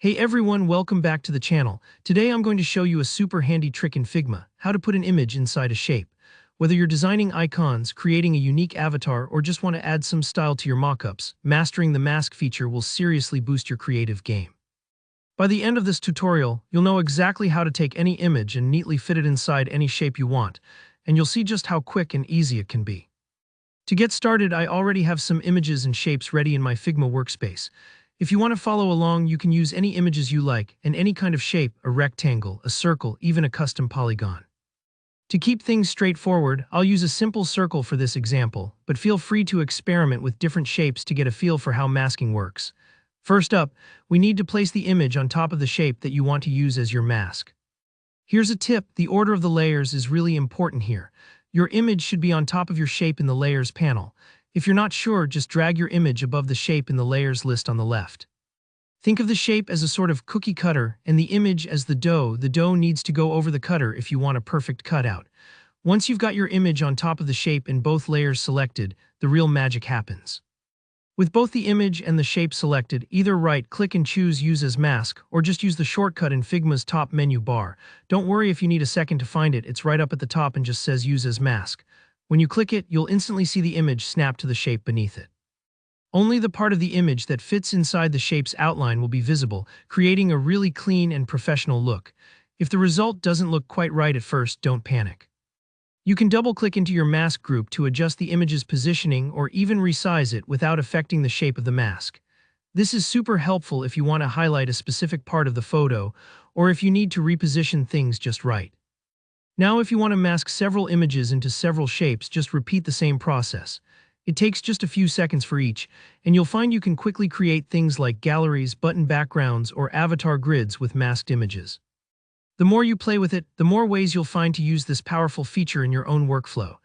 Hey everyone, welcome back to the channel. Today I'm going to show you a super handy trick in Figma, how to put an image inside a shape. Whether you're designing icons, creating a unique avatar, or just want to add some style to your mockups, mastering the mask feature will seriously boost your creative game. By the end of this tutorial, you'll know exactly how to take any image and neatly fit it inside any shape you want, and you'll see just how quick and easy it can be. To get started, I already have some images and shapes ready in my Figma workspace. If you want to follow along, you can use any images you like, and any kind of shape, a rectangle, a circle, even a custom polygon. To keep things straightforward, I'll use a simple circle for this example, but feel free to experiment with different shapes to get a feel for how masking works. First up, we need to place the image on top of the shape that you want to use as your mask. Here's a tip: the order of the layers is really important here. Your image should be on top of your shape in the Layers panel. If you're not sure, just drag your image above the shape in the Layers list on the left. Think of the shape as a sort of cookie cutter and the image as the dough. The dough needs to go over the cutter if you want a perfect cutout. Once you've got your image on top of the shape and both layers selected, the real magic happens. With both the image and the shape selected, either right-click and choose Use as Mask, or just use the shortcut in Figma's top menu bar. Don't worry if you need a second to find it, it's right up at the top and just says Use as Mask. When you click it, you'll instantly see the image snap to the shape beneath it. Only the part of the image that fits inside the shape's outline will be visible, creating a really clean and professional look. If the result doesn't look quite right at first, don't panic. You can double-click into your mask group to adjust the image's positioning or even resize it without affecting the shape of the mask. This is super helpful if you want to highlight a specific part of the photo or if you need to reposition things just right. Now, if you want to mask several images into several shapes, just repeat the same process. It takes just a few seconds for each, and you'll find you can quickly create things like galleries, button backgrounds, or avatar grids with masked images. The more you play with it, the more ways you'll find to use this powerful feature in your own workflow.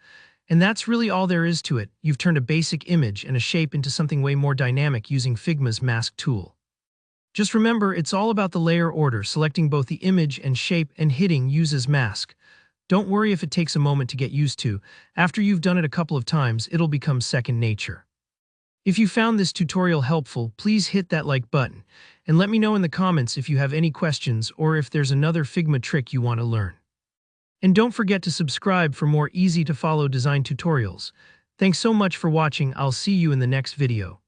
And that's really all there is to it. You've turned a basic image and a shape into something way more dynamic using Figma's mask tool. Just remember, it's all about the layer order, selecting both the image and shape and hitting Use as Mask. Don't worry if it takes a moment to get used to. After you've done it a couple of times, it'll become second nature. If you found this tutorial helpful, please hit that like button, and let me know in the comments if you have any questions or if there's another Figma trick you want to learn. And don't forget to subscribe for more easy-to-follow design tutorials. Thanks so much for watching. I'll see you in the next video.